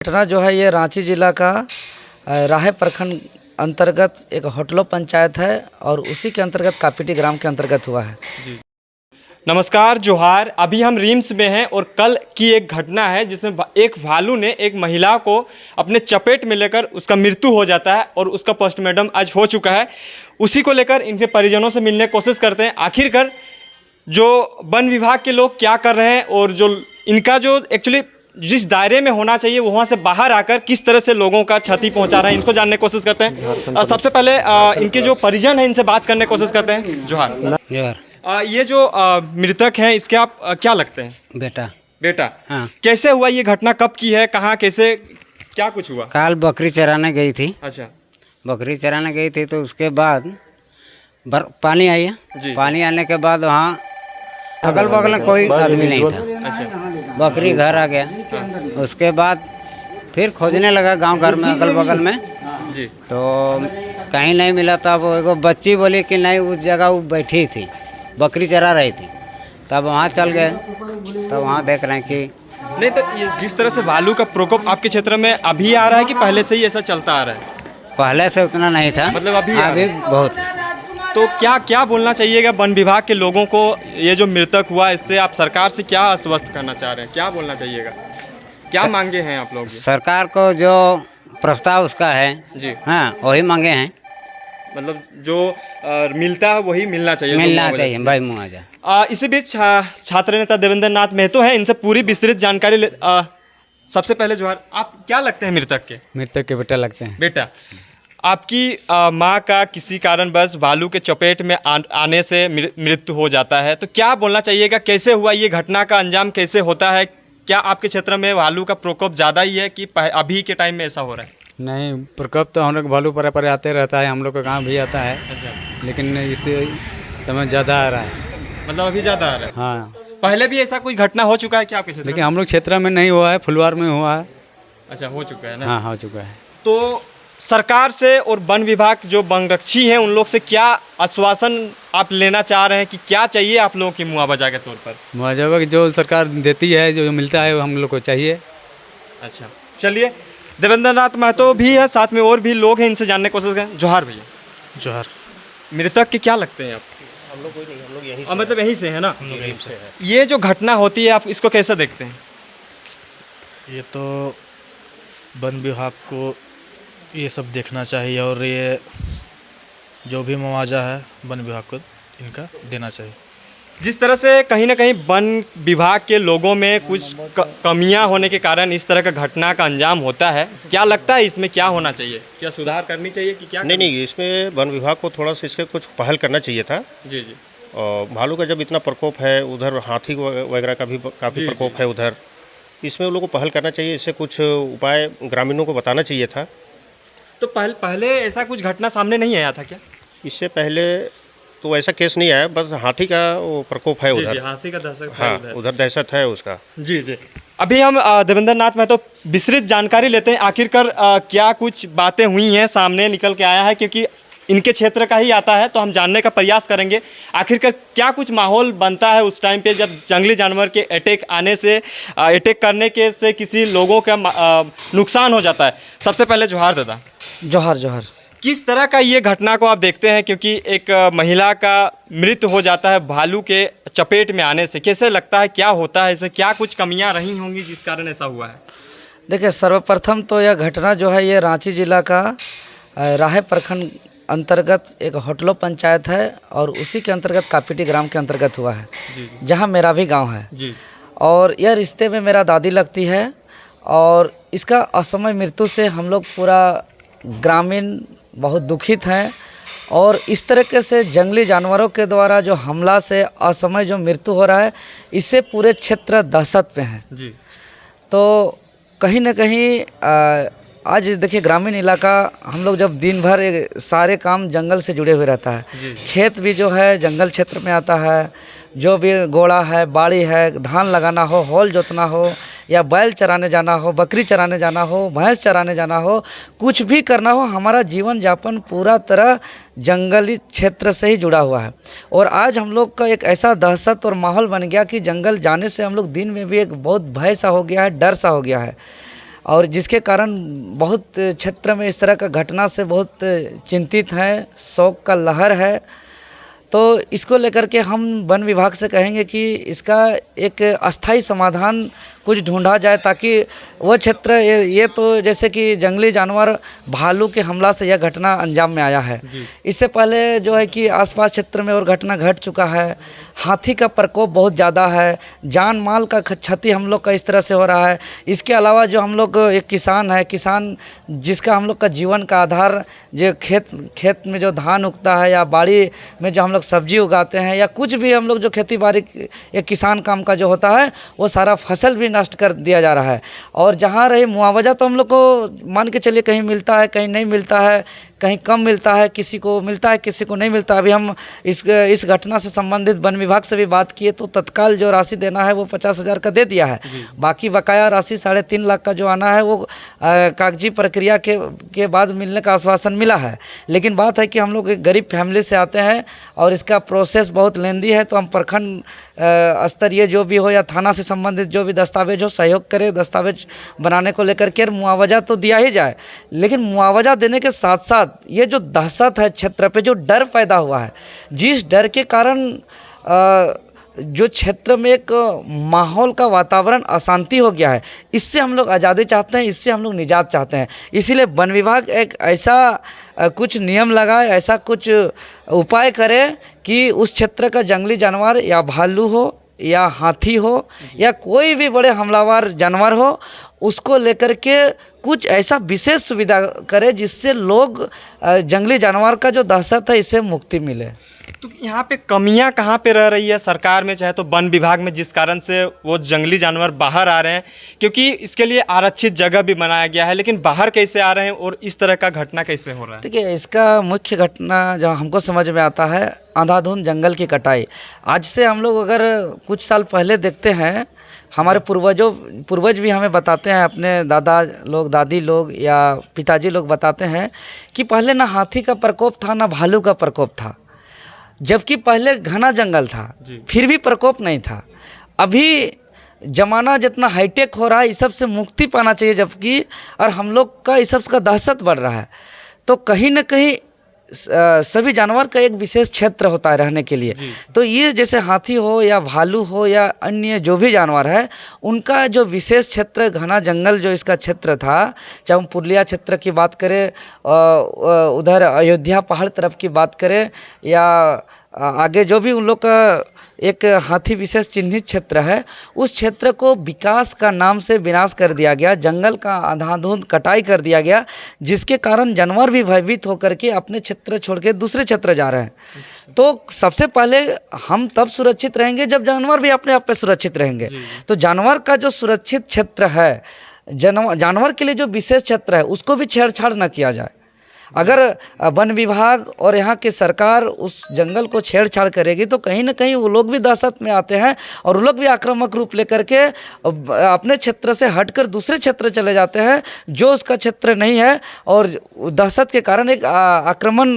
घटना जो है ये रांची जिला का राहे प्रखंड अंतर्गत एक होटलो पंचायत है और उसी के अंतर्गत कापीटी ग्राम के अंतर्गत हुआ है। जी। नमस्कार, जोहार। अभी हम रिम्स में हैं और कल की एक घटना है जिसमें एक भालू ने एक महिला को अपने चपेट में लेकर उसका मृत्यु हो जाता है और उसका पोस्टमार्टम आज हो चुका है। उसी को लेकर इनसे परिजनों से मिलने की कोशिश करते हैं। आखिरकार जो वन विभाग के लोग क्या कर रहे हैं और जो इनका जो एक्चुअली जिस दायरे में होना चाहिए वहाँ से बाहर आकर किस तरह से लोगों का क्षति पहुंचा रहे हैं, इनको जानने की कोशिश करते हैं। सबसे पहले इनके जो परिजन हैं इनसे बात करने की कोशिश करते हैं। जोहार। जोहार। ये जो मृतक हैं इसके आप क्या लगते हैं? बेटा। हाँ। कैसे हुआ ये घटना, कब की है, कहाँ, कैसे, क्या कुछ हुआ? काल बकरी चराने गई थी। अच्छा। बकरी चराने गई थी तो उसके बाद पानी आई है। पानी आने के बाद वहाँ अगल बगल में कोई आदमी नहीं था। अच्छा। बकरी घर आ गया। उसके बाद फिर खोजने लगा गांव घर में अगल बगल में जी। तो कहीं नहीं मिला। तब एगो बच्ची बोली कि नहीं उस जगह वो बैठी थी, बकरी चरा रही थी। तब वहाँ चल गए। तब वहाँ देख रहे हैं कि नहीं, तो ये जिस तरह से भालू का प्रकोप आपके क्षेत्र में अभी आ रहा है कि पहले से ही ऐसा चलता आ रहा है? पहले से उतना नहीं था, मतलब अभी बहुत है। तो क्या बोलना चाहिएगा वन विभाग के लोगों को? ये जो मृतक हुआ इससे आप सरकार से क्या आश्वस्त करना चाह रहे हैं, क्या बोलना चाहिएगा, क्या मांगे हैं आप लोग? सरकार को जो प्रस्ताव उसका है जी, हाँ वही मांगे हैं। मतलब जो मिलता है वही मिलना चाहिए भाई मुआवजा। इसी बीच छात्र नेता देवेंद्र नाथ महतो है, इनसे पूरी विस्तृत जानकारी सबसे पहले जोहार, आप क्या लगते हैं मृतक के? मृतक के बेटा लगते हैं। बेटा, आपकी माँ का किसी कारणवश भालू के चपेट में आने से मृत्यु हो जाता है, तो क्या बोलना चाहिएगा, कैसे हुआ ये घटना, का अंजाम कैसे होता है? क्या आपके क्षेत्र में भालू का प्रकोप ज़्यादा ही है कि अभी के टाइम में ऐसा हो रहा है? नहीं, प्रकोप तो हम लोग भालू पर आते रहता है, हम लोग का गाँव भी आता है। अच्छा। लेकिन इससे समय ज़्यादा आ रहा है। मतलब अभी ज़्यादा आ रहा है? हाँ। पहले भी ऐसा कोई घटना हो चुका है क्या आपके क्षेत्र में? लेकिन हम लोग क्षेत्र में नहीं हुआ है, फुलवार में हुआ है। अच्छा, हो चुका है ना? हाँ, हो चुका है। तो सरकार से और वन विभाग जो वनरक्षी हैं उन लोग से क्या आश्वासन आप लेना चाह रहे हैं कि क्या चाहिए आप लोगों की मुआवजा के तौर पर? मुआवजा जो सरकार देती है, जो मिलता है वो हम लोग को चाहिए। अच्छा, चलिए। देवेंद्र नाथ महतो भी है, साथ में और भी लोग हैं, इनसे जानने की कोशिश करें। जोहार भैया। जोहार। मृतक के क्या लगते हैं आप? हम लोग कोई नहीं, हम लोग यहीं से मतलब यहीं से है ना? हम लोग यहीं से है। ये जो घटना होती है आप इसको कैसे देखते हैं? ये तो वन विभाग को ये सब देखना चाहिए और ये जो भी मुआवजा है वन विभाग को इनका देना चाहिए। जिस तरह से कहीं ना कहीं वन विभाग के लोगों में कुछ कमियां होने के कारण इस तरह का घटना का अंजाम होता है, क्या लगता है इसमें क्या होना चाहिए? क्या सुधार करनी चाहिए कि क्या? नहीं, इसमें वन विभाग को थोड़ा सा इसके कुछ पहल करना चाहिए था। जी जी। और भालू का जब इतना प्रकोप है, उधर हाथी वगैरह का भी काफ़ी प्रकोप है उधर, इसमें उन लोगों को पहल करना चाहिए, इससे कुछ उपाय ग्रामीणों को बताना चाहिए था। तो पहले ऐसा कुछ घटना सामने नहीं आया था क्या? इससे पहले तो ऐसा केस नहीं आया, बस हाथी का वो प्रकोप है उधर। हाथी का दहशत है। हाँ, उधर दहशत है उसका। जी जी। अभी हम देवेंद्र नाथ महतो विस्तृत जानकारी लेते हैं, आखिरकार क्या कुछ बातें हुई हैं, सामने निकल के आया है, क्योंकि इनके क्षेत्र का ही आता है तो हम जानने का प्रयास करेंगे आखिरकार क्या कुछ माहौल बनता है उस टाइम पे जब जंगली जानवर के अटैक करने के से किसी लोगों का नुकसान हो जाता है। सबसे पहले जोहार दादा। जोहार जोहार। किस तरह का ये घटना को आप देखते हैं, क्योंकि एक महिला का मृत्यु हो जाता है भालू के चपेट में आने से, कैसे लगता है, क्या होता है इसमें, क्या कुछ कमियां रही होंगी जिस कारण ऐसा हुआ है? देखिए, सर्वप्रथम तो यह घटना जो है ये रांची जिला का राहे प्रखंड अंतर्गत एक होटलो पंचायत है और उसी के अंतर्गत कापीटी ग्राम के अंतर्गत हुआ है, जहाँ मेरा भी गांव है। जी। और यह रिश्ते में मेरा दादी लगती है और इसका असमय मृत्यु से हम लोग पूरा ग्रामीण बहुत दुखित हैं। और इस तरीके से जंगली जानवरों के द्वारा जो हमला से असमय जो मृत्यु हो रहा है, इससे पूरे क्षेत्र दहशत में है। जी। तो कहीं ना कहीं आज देखिए, ग्रामीण इलाका हम लोग जब दिन भर सारे काम जंगल से जुड़े हुए रहता है, खेत भी जो है जंगल क्षेत्र में आता है, जो भी गोड़ा है, बाड़ी है, धान लगाना हो, हल जोतना हो, या बैल चराने जाना हो, बकरी चराने जाना हो, भैंस चराने जाना हो, कुछ भी करना हो, हमारा जीवन यापन पूरा तरह जंगली क्षेत्र से ही जुड़ा हुआ है। और आज हम लोग का एक ऐसा दहशत और माहौल बन गया कि जंगल जाने से हम लोग दिन में भी एक बहुत भय सा हो गया है, डर सा हो गया है। और जिसके कारण बहुत क्षेत्र में इस तरह का घटना से बहुत चिंतित हैं, शोक का लहर है। तो इसको लेकर के हम वन विभाग से कहेंगे कि इसका एक अस्थाई समाधान कुछ ढूंढा जाए, ताकि वह क्षेत्र ये तो जैसे कि जंगली जानवर भालू के हमला से यह घटना अंजाम में आया है। इससे पहले जो है कि आसपास क्षेत्र में और घटना घट चुका है। हाथी का प्रकोप बहुत ज़्यादा है, जान माल का क्षति हम लोग का इस तरह से हो रहा है। इसके अलावा जो हम लोग एक किसान है, किसान जिसका हम लोग का जीवन का आधार जो खेत में जो धान उगता है या बाड़ी में जो हम लोग सब्जी उगाते हैं या कुछ भी हम लोग जो खेती बाड़ी एक किसान काम का जो होता है, वो सारा फसल भी नष्ट कर दिया जा रहा है। और जहाँ रहे मुआवजा तो हम लोग को मान के चलिए कहीं मिलता है, कहीं नहीं मिलता है, कहीं कम मिलता है, किसी को मिलता है, किसी को नहीं मिलता। अभी हम इस घटना से संबंधित वन विभाग से भी बात किए तो तत्काल जो राशि देना है वो 50,000 का दे दिया है। बाकी बकाया राशि 3.5 लाख का जो आना है वो कागजी प्रक्रिया के बाद मिलने का आश्वासन मिला है। लेकिन बात है कि हम लोग एक गरीब फैमिली से आते हैं और इसका प्रोसेस बहुत लेंदी है, तो हम प्रखंड स्तरीय जो भी हो या थाना से संबंधित जो भी दस्तावेज हो सहयोग करें दस्तावेज बनाने को लेकर के। मुआवजा तो दिया ही जाए, लेकिन मुआवजा देने के साथ साथ ये जो दहशत है क्षेत्र पे, जो डर पैदा हुआ है, जिस डर के कारण जो क्षेत्र में एक माहौल का वातावरण अशांति हो गया है, इससे हम लोग आज़ादी चाहते हैं, इससे हम लोग निजात चाहते हैं। इसीलिए वन विभाग एक ऐसा कुछ नियम लगाए, ऐसा कुछ उपाय करे कि उस क्षेत्र का जंगली जानवर या भालू हो या हाथी हो या कोई भी बड़े हमलावर जानवर हो, उसको लेकर के कुछ ऐसा विशेष सुविधा करे जिससे लोग जंगली जानवर का जो दहशत है इससे मुक्ति मिले। तो यहाँ पे कमियाँ कहाँ पे रह रही है सरकार में, चाहे तो वन विभाग में, जिस कारण से वो जंगली जानवर बाहर आ रहे हैं? क्योंकि इसके लिए आरक्षित जगह भी बनाया गया है, लेकिन बाहर कैसे आ रहे हैं और इस तरह का घटना कैसे हो रहा है? देखिए, इसका मुख्य घटना जो हमको समझ में आता है, अंधाधुंध जंगल की कटाई। आज से हम लोग अगर कुछ साल पहले देखते हैं, हमारे पूर्वज भी हमें बताते हैं, अपने दादा लोग, दादी लोग या पिताजी लोग बताते हैं कि पहले ना हाथी का प्रकोप था ना भालू का प्रकोप था, जबकि पहले घना जंगल था, फिर भी प्रकोप नहीं था। अभी ज़माना जितना हाईटेक हो रहा है, इस सब से मुक्ति पाना चाहिए, जबकि और हम लोग का इस सब का दहशत बढ़ रहा है। तो कहीं ना कहीं सभी जानवर का एक विशेष क्षेत्र होता है रहने के लिए। तो ये जैसे हाथी हो या भालू हो या अन्य जो भी जानवर है, उनका जो विशेष क्षेत्र घना जंगल जो इसका क्षेत्र था, चाहे हम पुरुलिया क्षेत्र की बात करें, उधर अयोध्या पहाड़ तरफ की बात करें या आगे जो भी उन लोग का एक हाथी विशेष चिन्हित क्षेत्र है, उस क्षेत्र को विकास का नाम से विनाश कर दिया गया, जंगल का अंधाधुंध कटाई कर दिया गया, जिसके कारण जानवर भी भयभीत होकर के अपने क्षेत्र छोड़ के दूसरे क्षेत्र जा रहे हैं। तो सबसे पहले हम तब सुरक्षित रहेंगे जब जानवर भी अपने आप पे सुरक्षित रहेंगे। तो जानवर का जो सुरक्षित क्षेत्र है, जानवर के लिए जो विशेष क्षेत्र है, उसको भी छेड़छाड़ न किया जाए। अगर वन विभाग और यहाँ की सरकार उस जंगल को छेड़छाड़ करेगी तो कहीं ना कहीं वो लोग भी दहशत में आते हैं और वो लोग भी आक्रामक रूप लेकर के अपने क्षेत्र से हटकर दूसरे क्षेत्र चले जाते हैं जो उसका क्षेत्र नहीं है, और दहशत के कारण एक आक्रमण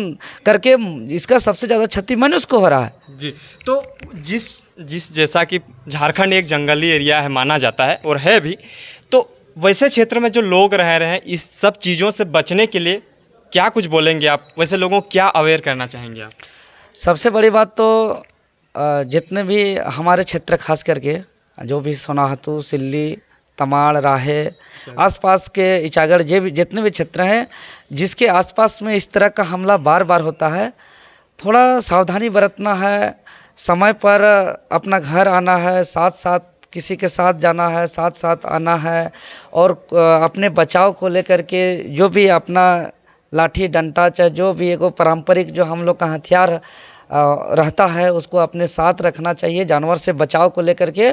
करके इसका सबसे ज़्यादा क्षति मनुष्य को हो रहा है। जी, तो जिस जैसा कि झारखंड एक जंगली एरिया है माना जाता है और है भी, तो वैसे क्षेत्र में जो लोग रह रहे हैं, इस सब चीज़ों से बचने के लिए क्या कुछ बोलेंगे आप? वैसे लोगों को क्या अवेयर करना चाहेंगे आप? सबसे बड़ी बात तो जितने भी हमारे क्षेत्र खास करके जो भी सोनाहतू, सिल्ली, तमाड़, राहे, आसपास के इचागढ़, जितने भी क्षेत्र हैं जिसके आसपास में इस तरह का हमला बार बार होता है, थोड़ा सावधानी बरतना है, समय पर अपना घर आना है, साथ साथ किसी के साथ जाना है, साथ साथ आना है, और अपने बचाव को लेकर के जो भी अपना लाठी डंडा चाहे जो भी एक पारंपरिक जो हम लोग का हथियार रहता है उसको अपने साथ रखना चाहिए जानवर से बचाव को लेकर के।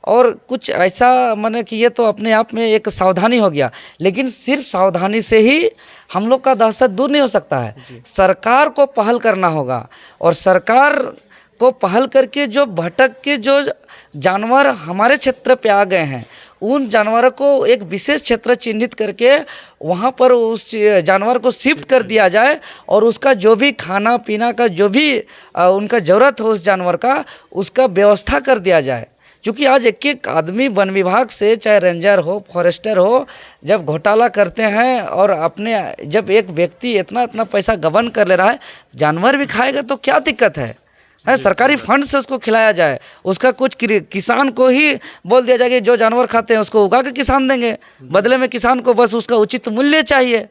और कुछ ऐसा माने कि ये तो अपने आप में एक सावधानी हो गया, लेकिन सिर्फ सावधानी से ही हम लोग का दहशत दूर नहीं हो सकता है। सरकार को पहल करना होगा, और सरकार को पहल करके जो भटक के जो जानवर हमारे क्षेत्र पे आ गए हैं, उन जानवरों को एक विशेष क्षेत्र चिन्हित करके वहाँ पर उस जानवर को शिफ्ट कर दिया जाए, और उसका जो भी खाना पीना का जो भी उनका ज़रूरत हो उस जानवर का, उसका व्यवस्था कर दिया जाए। क्योंकि आज एक एक आदमी वन विभाग से, चाहे रेंजर हो, फॉरेस्टर हो, जब घोटाला करते हैं और अपने, जब एक व्यक्ति इतना इतना पैसा गबन कर ले रहा है, जानवर भी खाएगा तो क्या दिक्कत है? सरकारी फंड से उसको खिलाया जाए, उसका कुछ किसान को ही बोल दिया जाए कि जो जानवर खाते हैं उसको उगा के किसान देंगे, बदले में किसान को बस उसका उचित मूल्य चाहिए।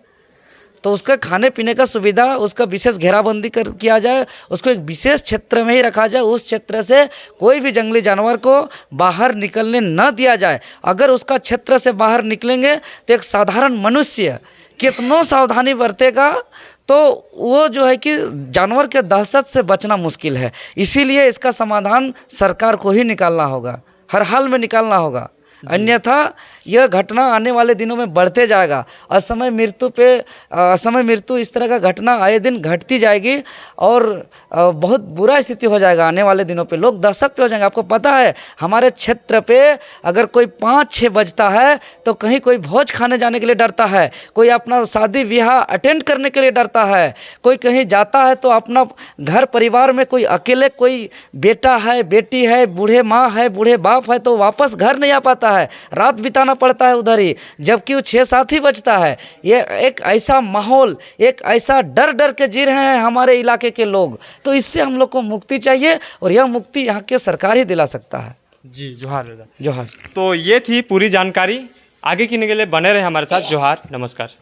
तो उसका खाने पीने का सुविधा, उसका विशेष घेराबंदी किया जाए, उसको एक विशेष क्षेत्र में ही रखा जाए, उस क्षेत्र से कोई भी जंगली जानवर को बाहर निकलने न दिया जाए। अगर उसका क्षेत्र से बाहर निकलेंगे तो एक साधारण मनुष्य कितनों सावधानी बरतेगा तो वो जो है कि जानवर के दहशत से बचना मुश्किल है। इसीलिए इसका समाधान सरकार को ही निकालना होगा, हर हाल में निकालना होगा, अन्यथा यह घटना आने वाले दिनों में बढ़ते जाएगा। असमय मृत्यु इस तरह का घटना आए दिन घटती जाएगी और बहुत बुरा स्थिति हो जाएगा आने वाले दिनों पे। लोग दहशत पे हो जाएंगे। आपको पता है हमारे क्षेत्र पे अगर कोई 5-6 बजता है तो कहीं कोई भोज खाने जाने के लिए डरता है, कोई अपना शादी विवाह अटेंड करने के लिए डरता है, कोई कहीं जाता है तो अपना घर परिवार में कोई अकेले, कोई बेटा है, बेटी है, बूढ़े माँ है, बूढ़े बाप है तो वापस घर नहीं आ पाता है, रात बिताना पड़ता है उधर ही, जबकि वो 6-7 ही बजता है। ये एक ऐसा माहौल, एक ऐसा डर के जी रहे हैं हमारे इलाके के लोग। तो इससे हम लोग को मुक्ति चाहिए और यह मुक्ति यहाँ के सरकार ही दिला सकता है। जी जोहार दादा। जोहार। तो ये थी पूरी जानकारी। आगे की के लिए बने रहे हमारे साथ। जोहार, नमस्कार।